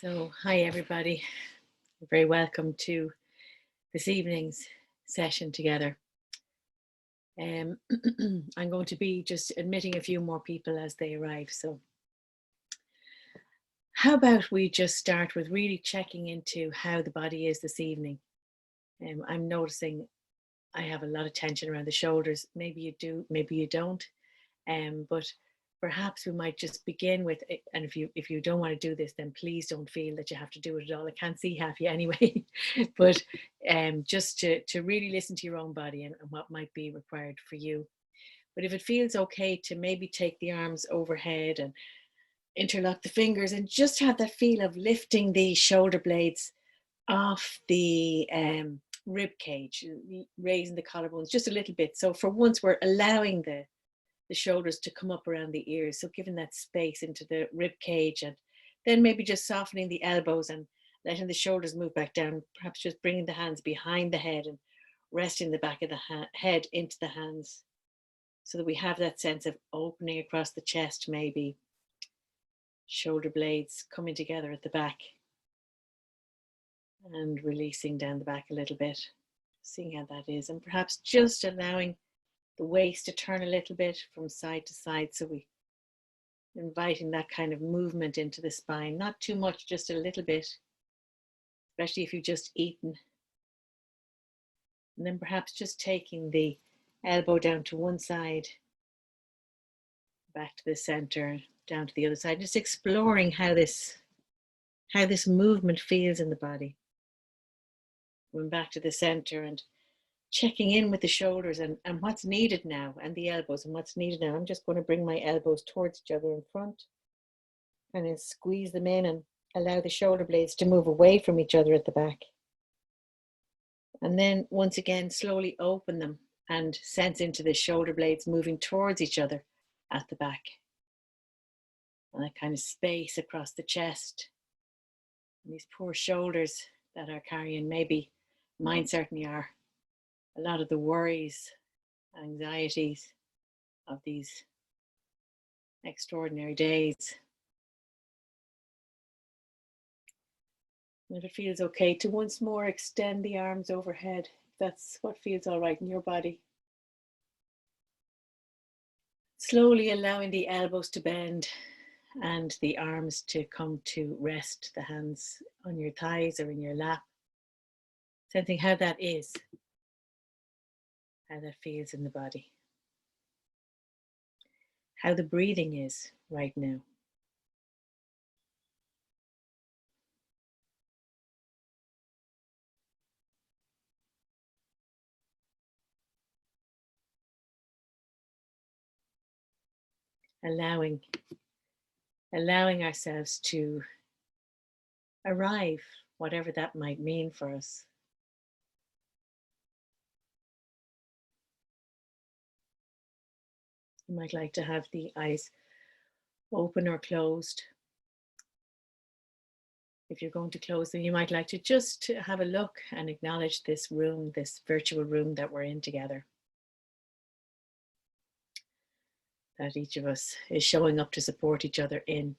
So, hi everybody. You're very welcome to this evening's session together. I'm going to be just admitting a few more people as they arrive. So, how about we just start with really checking into how the body is this evening? I'm noticing I have a lot of tension around the shoulders. Maybe you do, maybe you don't. But perhaps we might just begin with it. And if you don't want to do this, then please don't feel that you have to do it at all. I can't see half you anyway. But just to really listen to your own body and what might be required for you. But if it feels okay to maybe take the arms overhead and interlock the fingers and just have that feel of lifting the shoulder blades off the rib cage, raising the collarbones just a little bit. So for once, we're allowing the shoulders to come up around the ears. So giving that space into the rib cage, and then maybe just softening the elbows and letting the shoulders move back down, perhaps just bringing the hands behind the head and resting the back of the head into the hands so that we have that sense of opening across the chest, maybe shoulder blades coming together at the back and releasing down the back a little bit, seeing how that is, and perhaps just allowing the waist to turn a little bit from side to side, so we inviting that kind of movement into the spine, not too much, just a little bit, especially if you've just eaten. And then perhaps just taking the elbow down to one side, back to the center, down to the other side, just exploring how this movement feels in the body. Going back to the center and checking in with the shoulders and what's needed now, and the elbows and what's needed now. I'm just going to bring my elbows towards each other in front and then squeeze them in and allow the shoulder blades to move away from each other at the back. And then once again, slowly open them and sense into the shoulder blades moving towards each other at the back. And that kind of space across the chest. And these poor shoulders that are carrying, maybe mine certainly are, a lot of the worries, anxieties of these extraordinary days. And if it feels okay to once more extend the arms overhead, if that's what feels all right in your body. Slowly allowing the elbows to bend and the arms to come to rest, the hands on your thighs or in your lap. Sensing how that is, how that feels in the body. How the breathing is right now. Allowing ourselves to arrive, whatever that might mean for us. You might like to have the eyes open or closed. If you're going to close them, you might like to just have a look and acknowledge this room, this virtual room that we're in together. That each of us is showing up to support each other in.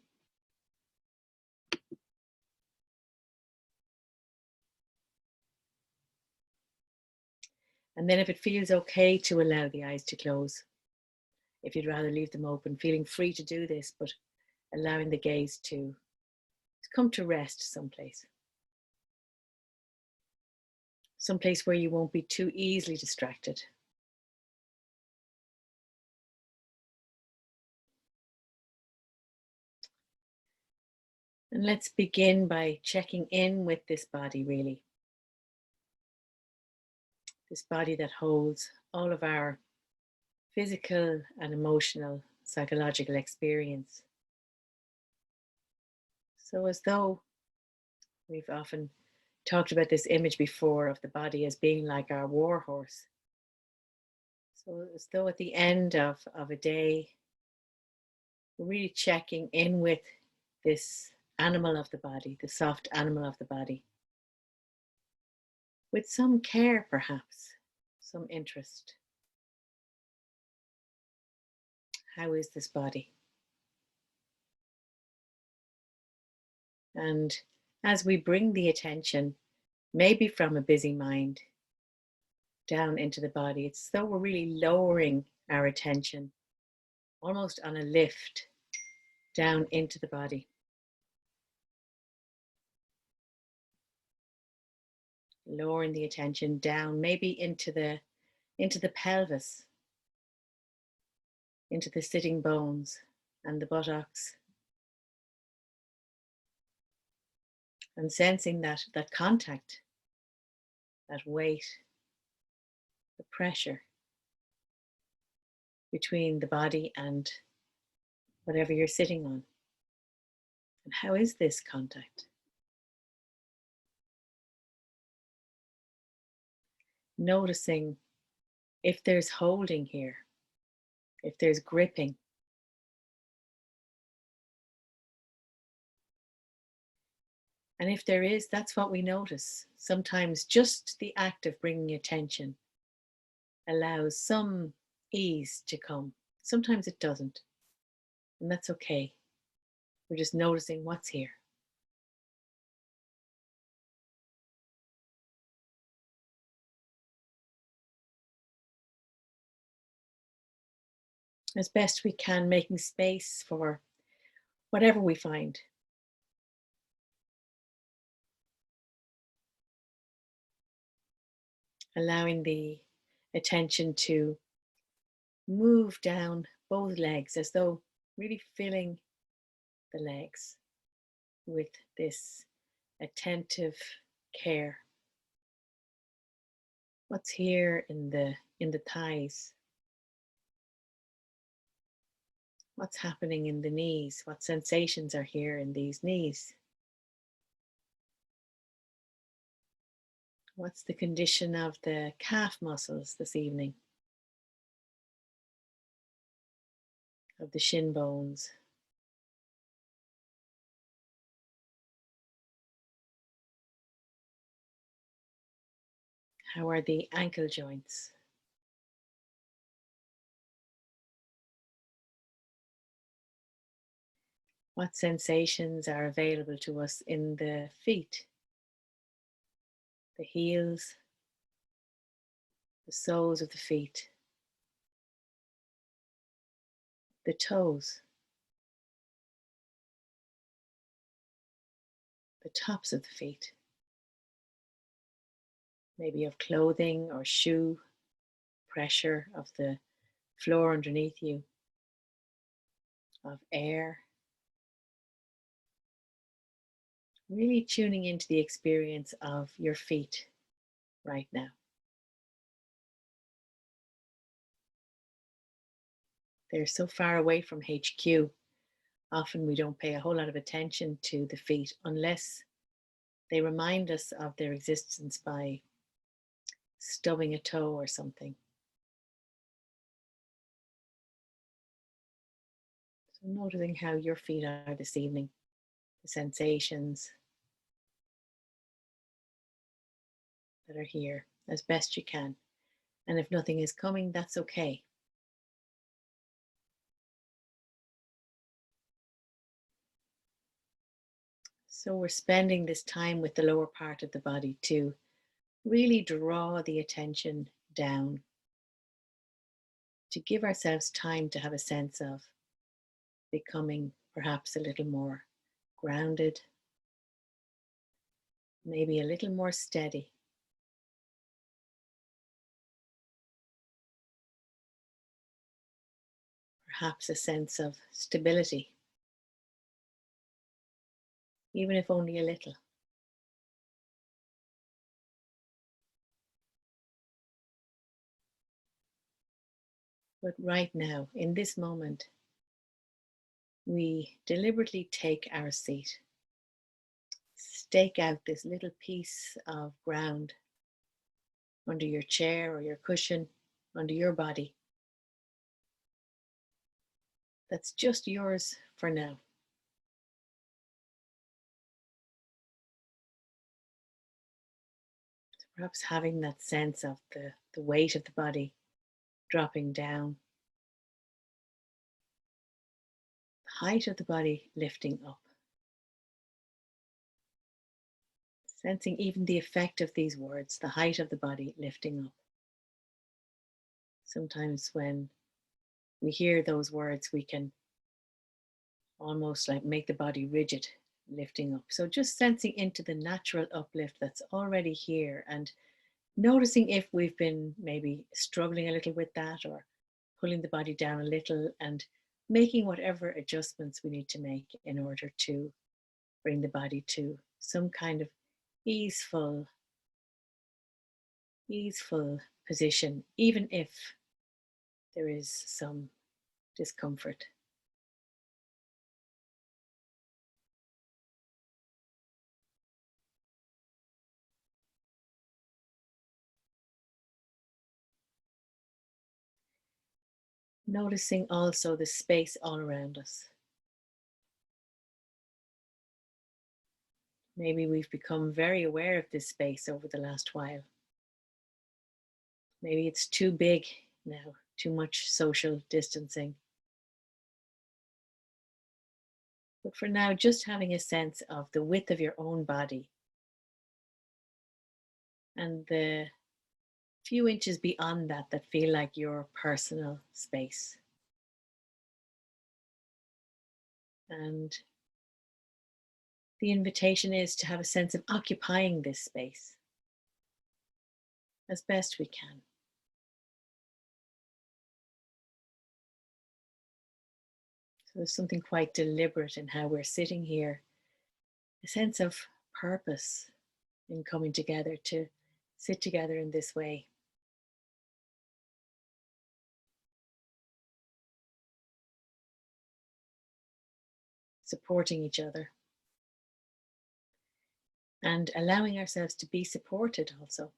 And then if it feels okay to allow the eyes to close, if you'd rather leave them open, feeling free to do this, but allowing the gaze to come to rest someplace. Someplace where you won't be too easily distracted. And let's begin by checking in with this body, really. This body that holds all of our physical and emotional, psychological experience. So as though we've often talked about this image before of the body as being like our war horse. So as though at the end of a day, we're really checking in with this animal of the body, the soft animal of the body, with some care perhaps, some interest. How is this body? And as we bring the attention, maybe from a busy mind, down into the body. It's as though we're really lowering our attention, almost on a lift, down into the body. Lowering the attention down, maybe into the pelvis, into the sitting bones and the buttocks, and sensing that contact, that weight, the pressure between the body and whatever you're sitting on. And how is this contact? Noticing if there's holding here, if there's gripping. And if there is, that's what we notice. Sometimes just the act of bringing attention allows some ease to come. Sometimes it doesn't. And that's okay. We're just noticing what's here. As best we can, making space for whatever we find. Allowing the attention to move down both legs as though really filling the legs with this attentive care. What's here in the thighs? What's happening in the knees? What sensations are here in these knees? What's the condition of the calf muscles this evening? Of the shin bones? How are the ankle joints? What sensations are available to us in the feet? The heels, the soles of the feet, the toes, the tops of the feet, maybe of clothing or shoe, pressure of the floor underneath you, of air. Really tuning into the experience of your feet right now. They're so far away from HQ. Often we don't pay a whole lot of attention to the feet unless they remind us of their existence by stubbing a toe or something. So noticing how your feet are this evening, the sensations that are here as best you can. And if nothing is coming, that's okay. So we're spending this time with the lower part of the body to really draw the attention down, to give ourselves time to have a sense of becoming perhaps a little more grounded, maybe a little more steady. Perhaps a sense of stability, even if only a little. But right now, in this moment, we deliberately take our seat, stake out this little piece of ground under your chair or your cushion, under your body. That's just yours for now. So perhaps having that sense of the weight of the body dropping down, the height of the body lifting up. Sensing even the effect of these words, the height of the body lifting up. Sometimes when we hear those words, we can almost like make the body rigid, lifting up. So just sensing into the natural uplift that's already here and noticing if we've been maybe struggling a little with that or pulling the body down a little and making whatever adjustments we need to make in order to bring the body to some kind of easeful, easeful position, even if there is some discomfort. Noticing also the space all around us. Maybe we've become very aware of this space over the last while. Maybe it's too big now, too much social distancing. But for now, just having a sense of the width of your own body and the few inches beyond that that feel like your personal space. And the invitation is to have a sense of occupying this space as best we can. So there's something quite deliberate in how we're sitting here, a sense of purpose in coming together to sit together in this way. Supporting each other and allowing ourselves to be supported also.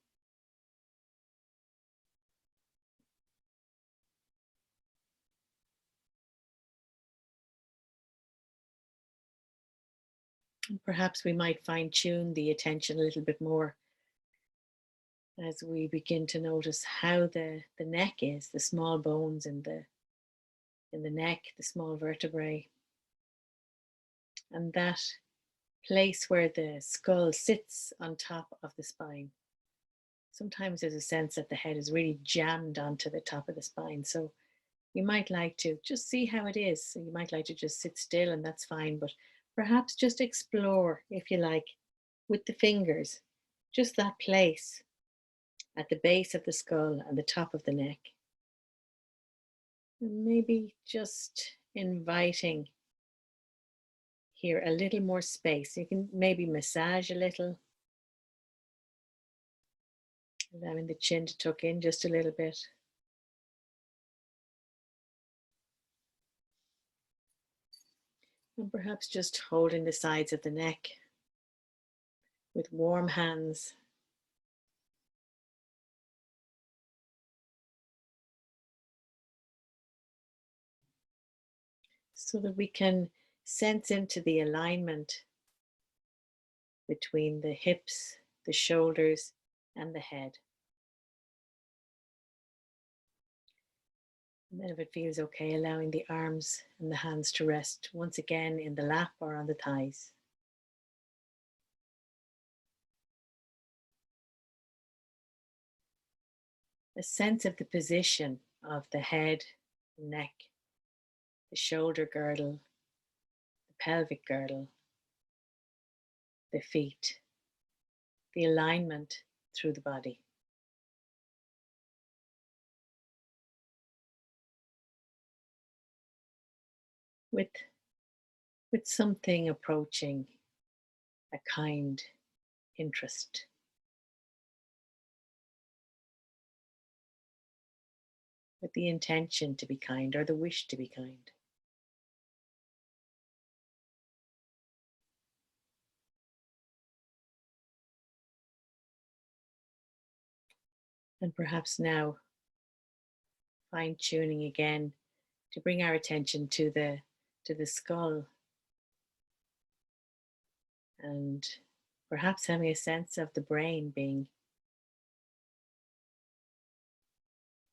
And perhaps we might fine tune the attention a little bit more as we begin to notice how the neck is, the small bones in the neck, the small vertebrae, and that place where the skull sits on top of the spine. Sometimes there's a sense that the head is really jammed onto the top of the spine. So you might like to just see how it is. So you might like to just sit still and that's fine, but perhaps just explore, if you like, with the fingers, just that place at the base of the skull and the top of the neck. And maybe just inviting here a little more space. You can maybe massage a little, allowing the chin to tuck in just a little bit. And perhaps just holding the sides of the neck with warm hands. So that we can sense into the alignment between the hips, the shoulders, and the head. And then if it feels okay, allowing the arms and the hands to rest once again in the lap or on the thighs. A sense of the position of the head, neck, the shoulder girdle, the pelvic girdle, the feet, the alignment through the body. With something approaching a kind interest. With the intention to be kind or the wish to be kind. And perhaps now fine tuning again to bring our attention to the skull and perhaps having a sense of the brain being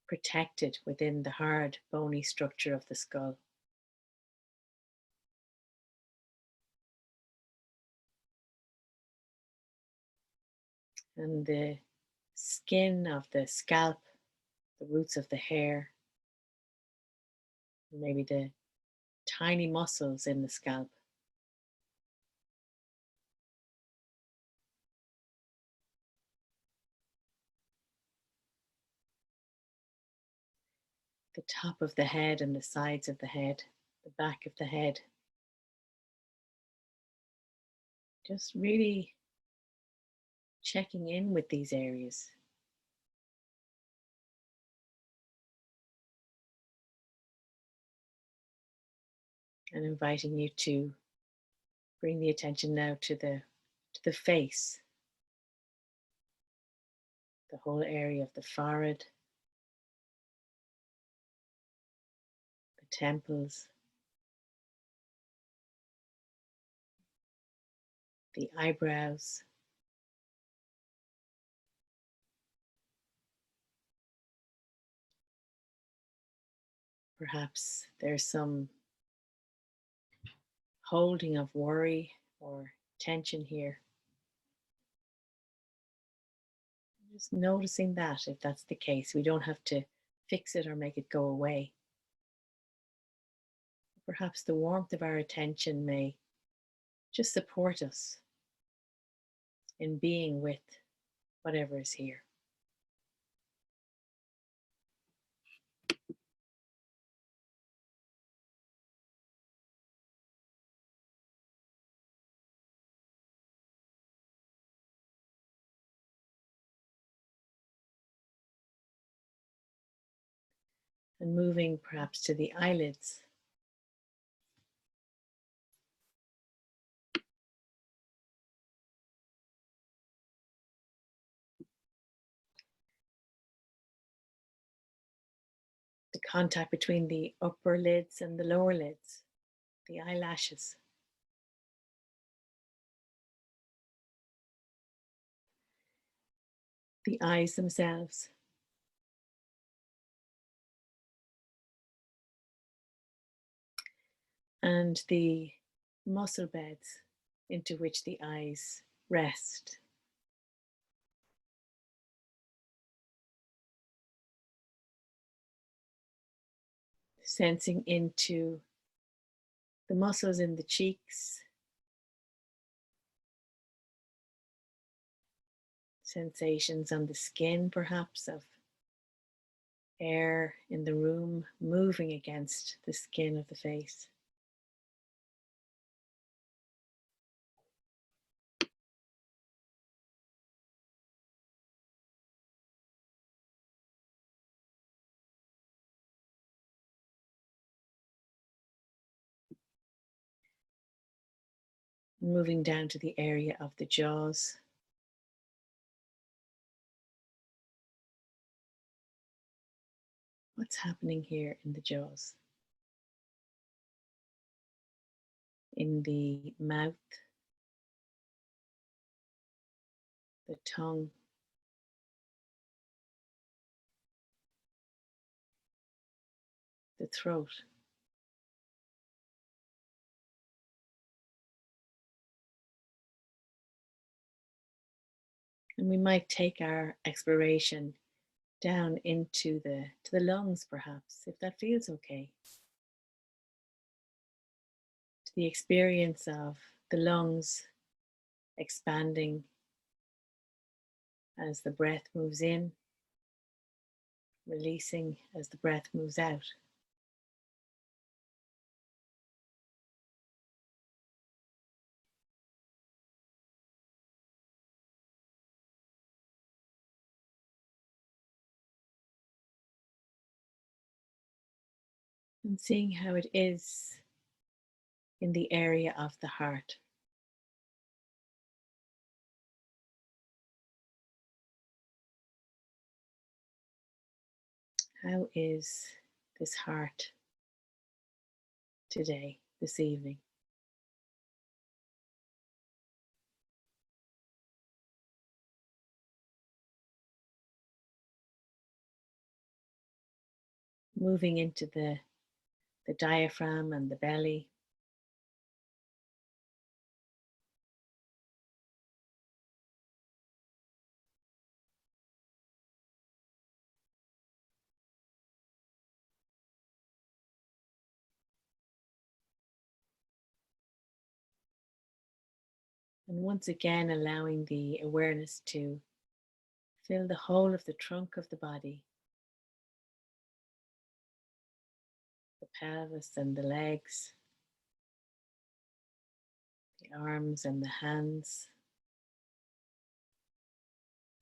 protected within the hard bony structure of the skull. and the skin of the scalp, the roots of the hair, maybe the tiny muscles in the scalp. The top of the head and the sides of the head, the back of the head. Just really checking in with these areas and inviting you to bring the attention now to the face, the whole area of the forehead, the temples, the eyebrows. Perhaps there's some holding of worry or tension here. Just noticing that if that's the case, we don't have to fix it or make it go away. Perhaps the warmth of our attention may just support us in being with whatever is here. And moving perhaps to the eyelids. The contact between the upper lids and the lower lids, the eyelashes. The eyes themselves. And the muscle beds into which the eyes rest. Sensing into the muscles in the cheeks, sensations on the skin, perhaps, of air in the room moving against the skin of the face. Moving down to the area of the jaws. What's happening here in the jaws? In the mouth, the tongue, the throat. And we might take our exploration down into the lungs, perhaps, if that feels okay. To the experience of the lungs expanding as the breath moves in, releasing as the breath moves out. And seeing how it is in the area of the heart. How is this heart today, this evening? Moving into the diaphragm and the belly. And once again, allowing the awareness to fill the whole of the trunk of the body, the pelvis and the legs, the arms and the hands,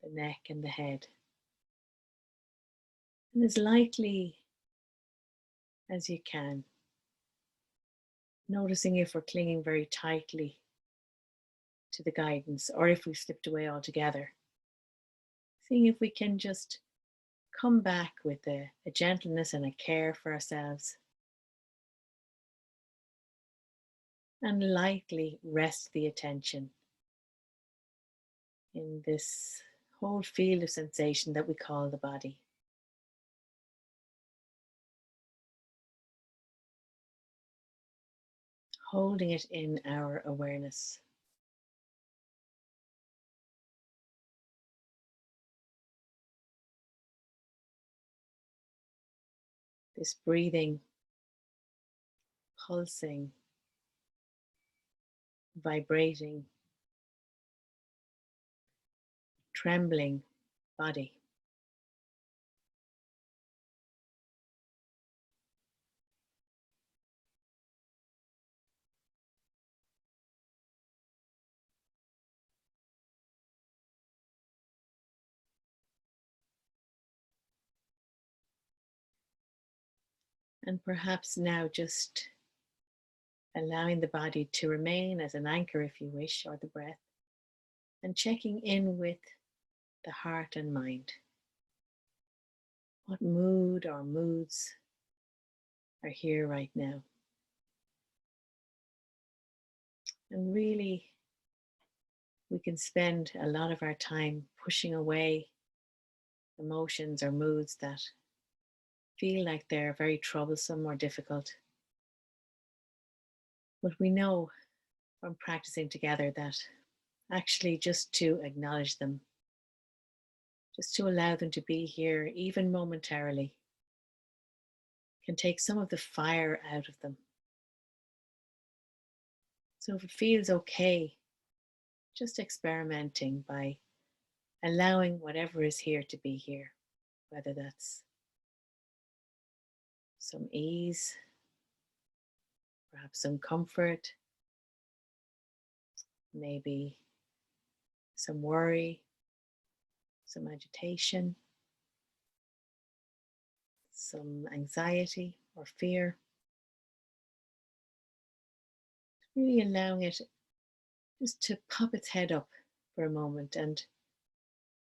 the neck and the head. And as lightly as you can, noticing if we're clinging very tightly to the guidance or if we've slipped away altogether. Seeing if we can just come back with a gentleness and a care for ourselves and lightly rest the attention in this whole field of sensation that we call the body. Holding it in our awareness. This breathing, pulsing, vibrating, trembling body. And perhaps now just allowing the body to remain as an anchor, if you wish, or the breath, and checking in with the heart and mind. What mood or moods are here right now? And really, we can spend a lot of our time pushing away emotions or moods that feel like they're very troublesome or difficult. But we know from practicing together that actually just to acknowledge them, just to allow them to be here, even momentarily, can take some of the fire out of them. So if it feels okay, just experimenting by allowing whatever is here to be here, whether that's some ease, perhaps some comfort, maybe some worry, some agitation, some anxiety or fear. Really allowing it just to pop its head up for a moment, and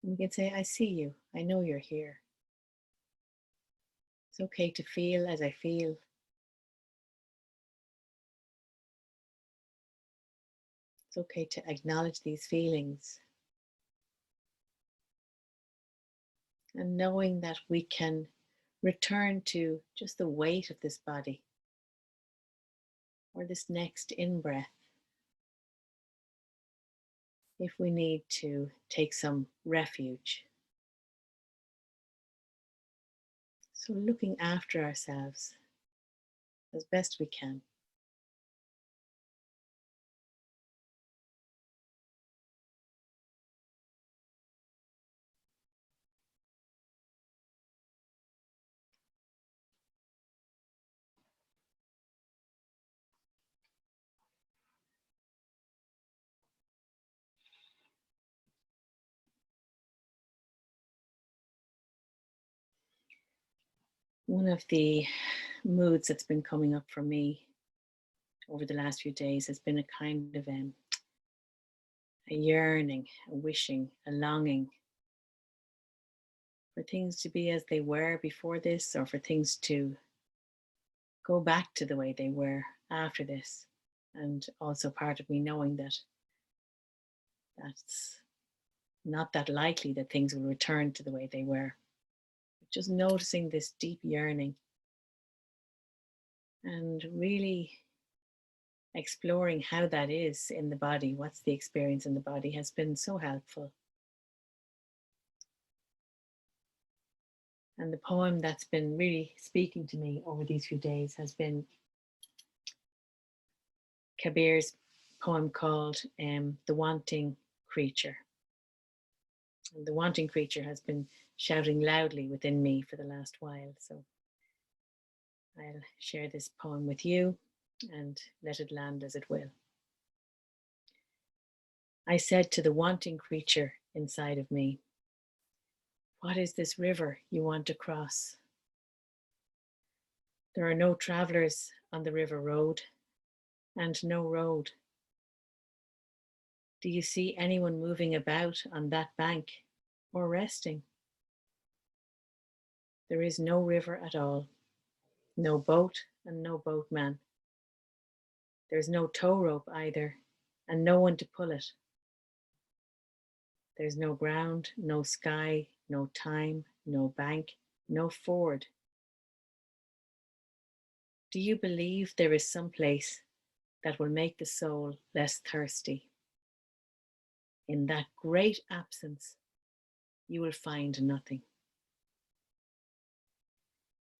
we can say, I see you, I know you're here. It's okay to feel as I feel. It's okay to acknowledge these feelings. And knowing that we can return to just the weight of this body or this next in breath if we need to take some refuge. So looking after ourselves as best we can. One of the moods that's been coming up for me over the last few days has been a kind of a yearning, a wishing, a longing for things to be as they were before this, or for things to go back to the way they were after this. And also part of me knowing that that's not that likely that things will return to the way they were. But just noticing this deep yearning and really exploring how that is in the body, what's the experience in the body, has been so helpful. And the poem that's been really speaking to me over these few days has been Kabir's poem called The Wanting Creature. And the wanting creature has been shouting loudly within me for the last while. So I'll share this poem with you and let it land as it will. I said to the wanting creature inside of me, "What is this river you want to cross? There are no travelers on the river road and no road. Do you see anyone moving about on that bank or resting? There is no river at all, no boat and no boatman. There's no tow rope either, and no one to pull it. There's no ground, no sky, no time, no bank, no ford. Do you believe there is some place that will make the soul less thirsty? In that great absence, you will find nothing.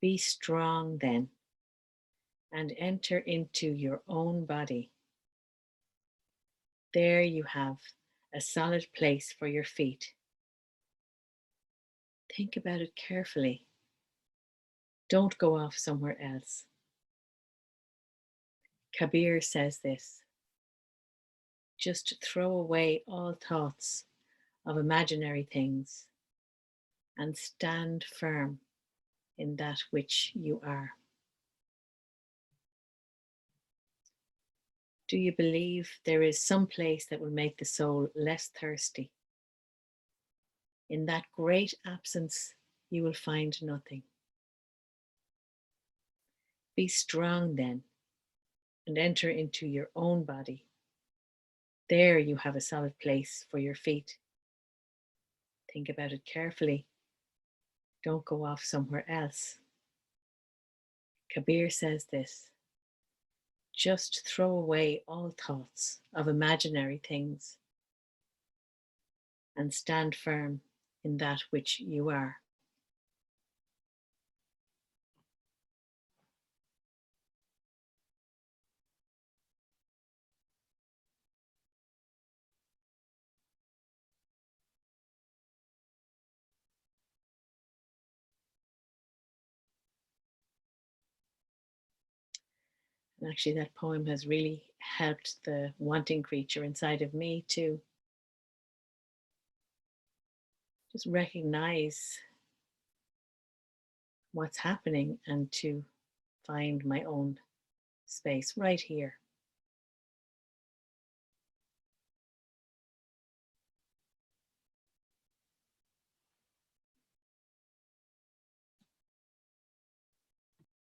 Be strong then, and enter into your own body. There you have a solid place for your feet. Think about it carefully. Don't go off somewhere else. Kabir says this: just throw away all thoughts of imaginary things and stand firm in that which you are. Do you believe there is some place that will make the soul less thirsty? In that great absence, you will find nothing. Be strong then, and enter into your own body. There you have a solid place for your feet. Think about it carefully. Don't go off somewhere else. Kabir says this: just throw away all thoughts of imaginary things and stand firm in that which you are. And actually, that poem has really helped the wanting creature inside of me to just recognize what's happening and to find my own space right here.